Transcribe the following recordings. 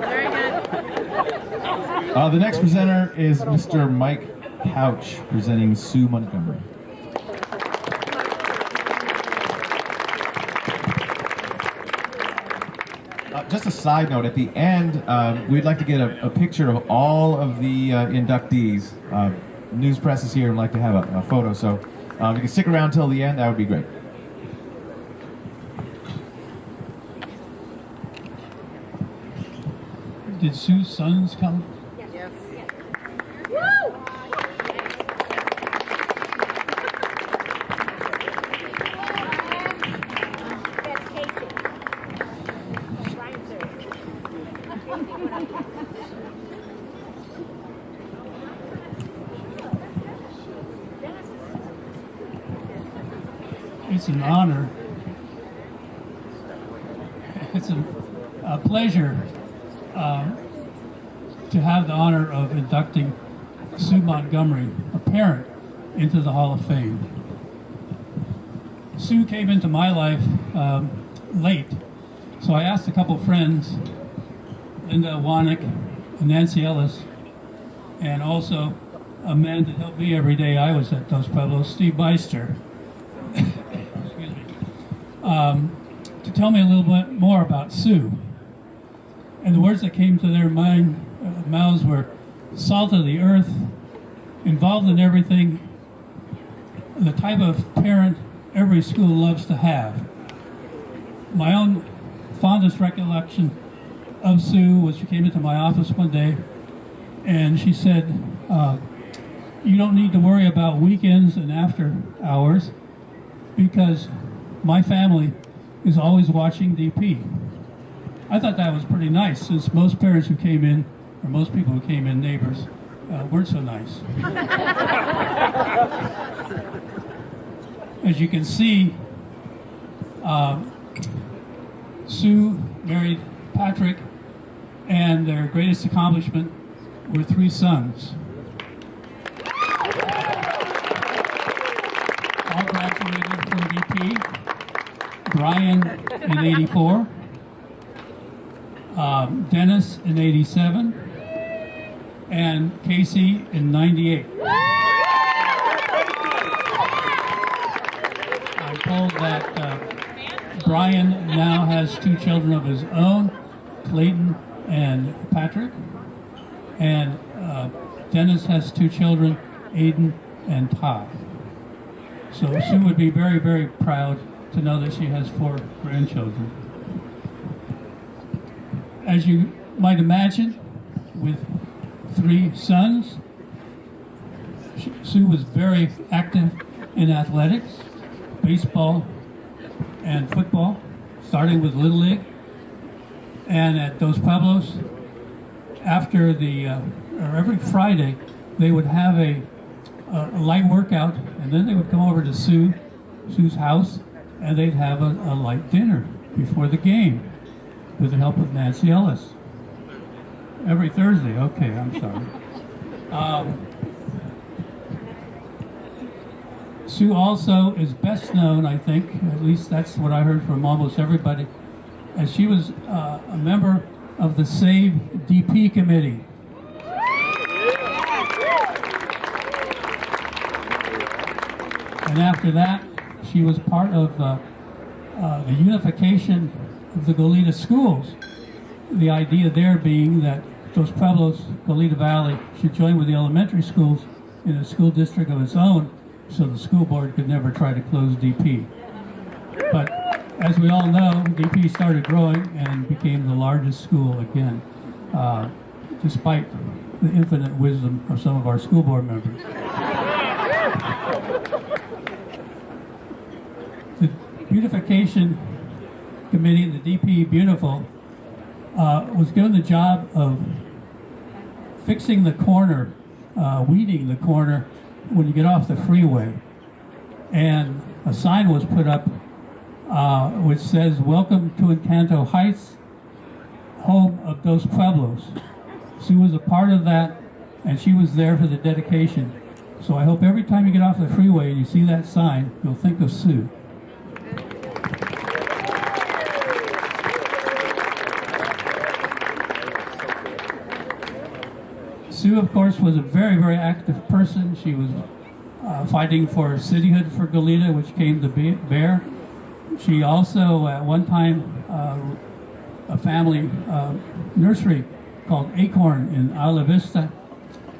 Very good. The next presenter is Mr. Mike Couch, presenting Sue Montgomery. Just a side note, at the end, we'd like to get a picture of all of the inductees. News press is here and like to have a photo, so if you can stick around till the end, that would be great. Did Sue's sons come? Yes. It's an honor. It's a pleasure to have the honor of inducting Sue Montgomery, a parent, into the Hall of Fame. Sue came into my life late, so I asked a couple friends, Linda Wanick and Nancy Ellis, and also a man that helped me every day I was at Dos Pueblos, Steve Beister, excuse me, to tell me a little bit more about Sue. And the words that came to their mouths were salt of the earth, involved in everything, the type of parent every school loves to have. My own fondest recollection of Sue was she came into my office one day and she said, you don't need to worry about weekends and after hours because my family is always watching DP. I thought that was pretty nice, since most parents who came in, or most people who came in, neighbors, weren't so nice. As you can see, Sue married Patrick, and their greatest accomplishment were 3 sons. All graduated from DP. Brian in '84. Dennis in '87, and Casey in '98. I'm told that Brian now has 2 children of his own, Clayton and Patrick, and Dennis has 2 children, Aiden and Todd. So Sue would be very, very proud to know that she has 4 grandchildren. As you might imagine, with 3 sons, Sue was very active in athletics, baseball and football, starting with Little League. And at Dos Pueblos, after or every Friday, they would have a light workout, and then they would come over to Sue's house, and they'd have a light dinner before the game, with the help of Nancy Ellis. Every Thursday, okay, I'm sorry. Sue also is best known, I think, at least that's what I heard from almost everybody, as she was a member of the Save DP committee. And after that, she was part of the unification of the Goleta schools. The idea there being that Dos Pueblos, Goleta Valley, should join with the elementary schools in a school district of its own, so the school board could never try to close DP. But as we all know, DP started growing and became the largest school again, despite the infinite wisdom of some of our school board members. The beautification committee, the DP Beautiful, was given the job of fixing the corner, weeding the corner when you get off the freeway. And a sign was put up which says, "Welcome to Encanto Heights, home of Dos Pueblos." Sue was a part of that, and she was there for the dedication. So I hope every time you get off the freeway and you see that sign, you'll think of Sue. Sue, of course, was a very, very active person. She was fighting for cityhood for Goleta, which came to bear. She also, at one time, a family nursery called Acorn in Isla Vista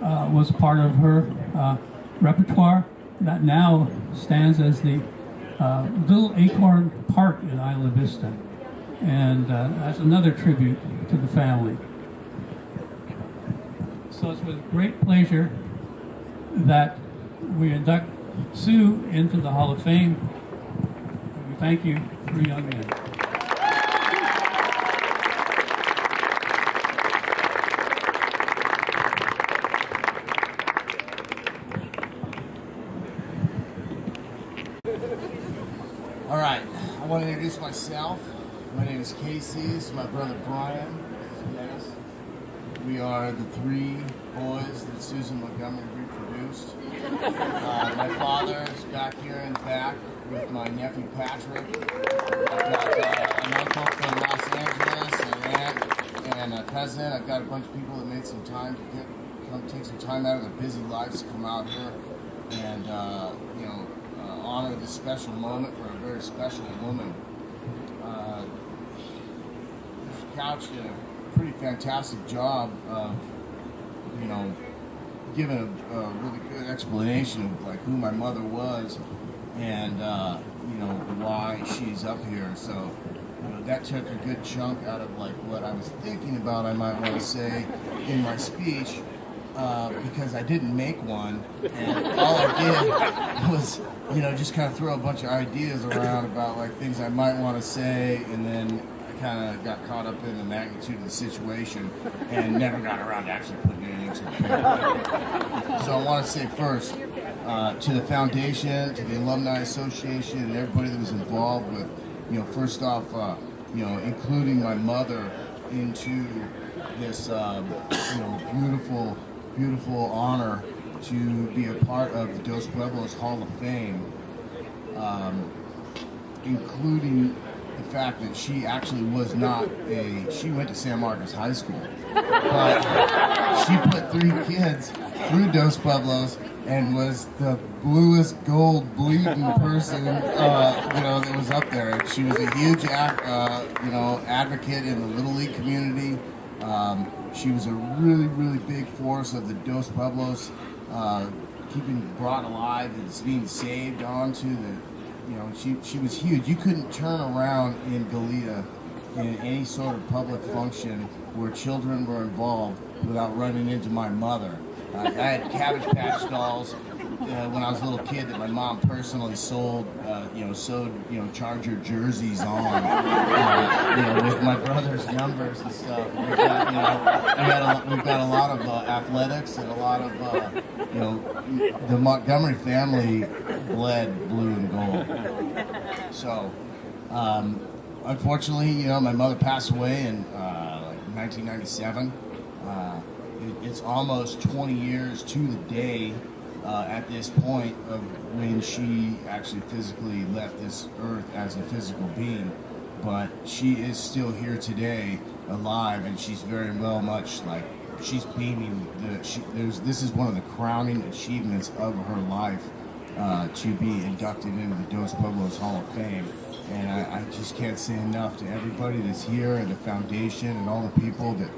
was part of her repertoire. That now stands as the Little Acorn Park in Isla Vista. And that's another tribute to the family. So it's with great pleasure that we induct Sue into the Hall of Fame. And we thank you, three young men. All right, I want to introduce myself. My name is Casey. This is my brother Brian. Yes. We are the three boys that Susan Montgomery reproduced. My father is back here in the back with my nephew Patrick. I've got an uncle from Los Angeles, an aunt, and a cousin. I've got a bunch of people that made some time to take some time out of their busy lives to come out here and honor this special moment for a very special woman. Couch did a pretty fantastic job of, giving a really good explanation of like who my mother was and why she's up here. So that took a good chunk out of like what I was thinking about I might want to say in my speech, because I didn't make one, and all I did was just kind of throw a bunch of ideas around about like things I might want to say, and then kind of got caught up in the magnitude of the situation and never got around to actually putting anything to the paper. So I want to say first to the foundation, to the Alumni Association, and everybody that was involved with, first off, including my mother into this, beautiful, beautiful honor to be a part of the Dos Pueblos Hall of Fame, including the fact that she actually was not she went to San Marcos High School, but she put 3 kids through Dos Pueblos and was the bluest gold bleeding person, that was up there. She was a huge, advocate in the Little League community. She was a really, really big force of the Dos Pueblos, keeping brought alive and being saved onto the. She was huge. You couldn't turn around in Goleta in any sort of public function where children were involved without running into my mother. I had Cabbage Patch dolls when I was a little kid that my mom personally sewed Charger jerseys on, with my brother's numbers and stuff. We've got a lot of athletics and a lot of, the Montgomery family bled blue and gold. So, unfortunately, my mother passed away in 1997. It's almost 20 years to the day at this point of when she actually physically left this earth as a physical being. But she is still here today, alive, and she's very well much like she's beaming. This is one of the crowning achievements of her life, to be inducted into the Dos Pueblos Hall of Fame. And I just can't say enough to everybody that's here and the foundation and all the people that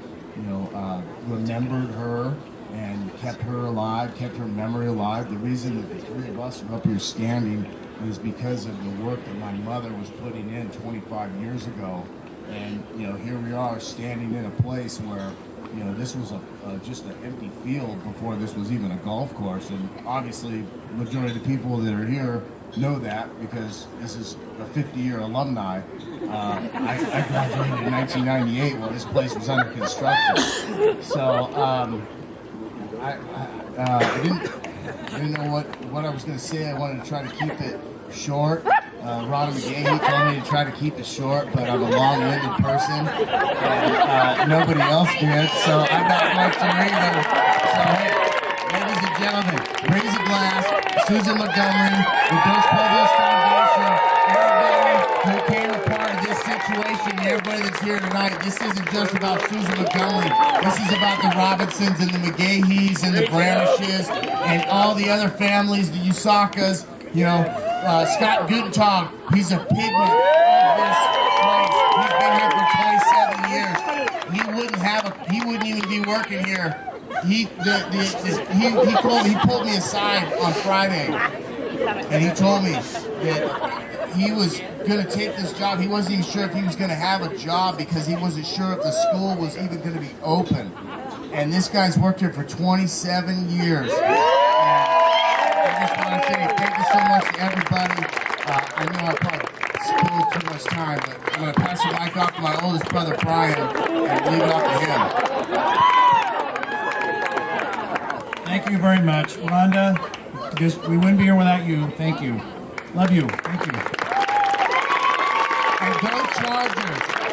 remembered her and kept her alive, kept her memory alive. The reason that the 3 of us are up here standing is because of the work that my mother was putting in 25 years ago. And here we are standing in a place where this was just an empty field before this was even a golf course. And obviously, the majority of the people that are here know that because this is a 50-year alumni. I graduated in 1998 while this place was under construction. So I didn't know what I was going to say. I wanted to try to keep it short. Ron McGahee told me to try to keep it short, but I'm a long-winded person, and nobody else did, so I'm not much to read them. So, hey, ladies and gentlemen, raise a glass, Susan Montgomery, the Dos Pueblos Foundation, everybody who came a part of this situation, and everybody that's here tonight, this isn't just about Susan Montgomery. This is about the Robinsons and the McGahees and the Branishes and all the other families, the Usakas. You know, Scott Gutentag, he's a pigment of this place. He's been here for 27 years. He wouldn't even be working here. He pulled me aside on Friday, and he told me that he was going to take this job. He wasn't even sure if he was going to have a job because he wasn't sure if the school was even going to be open. And this guy's worked here for 27 years. And I just want to say thank you so much to everybody. I know I probably spoiled too much time, but I'm going to pass the mic off to my oldest brother, Brian, and leave it off to him. Thank you very much. Rhonda, we wouldn't be here without you. Thank you. Love you. Thank you. And go Chargers!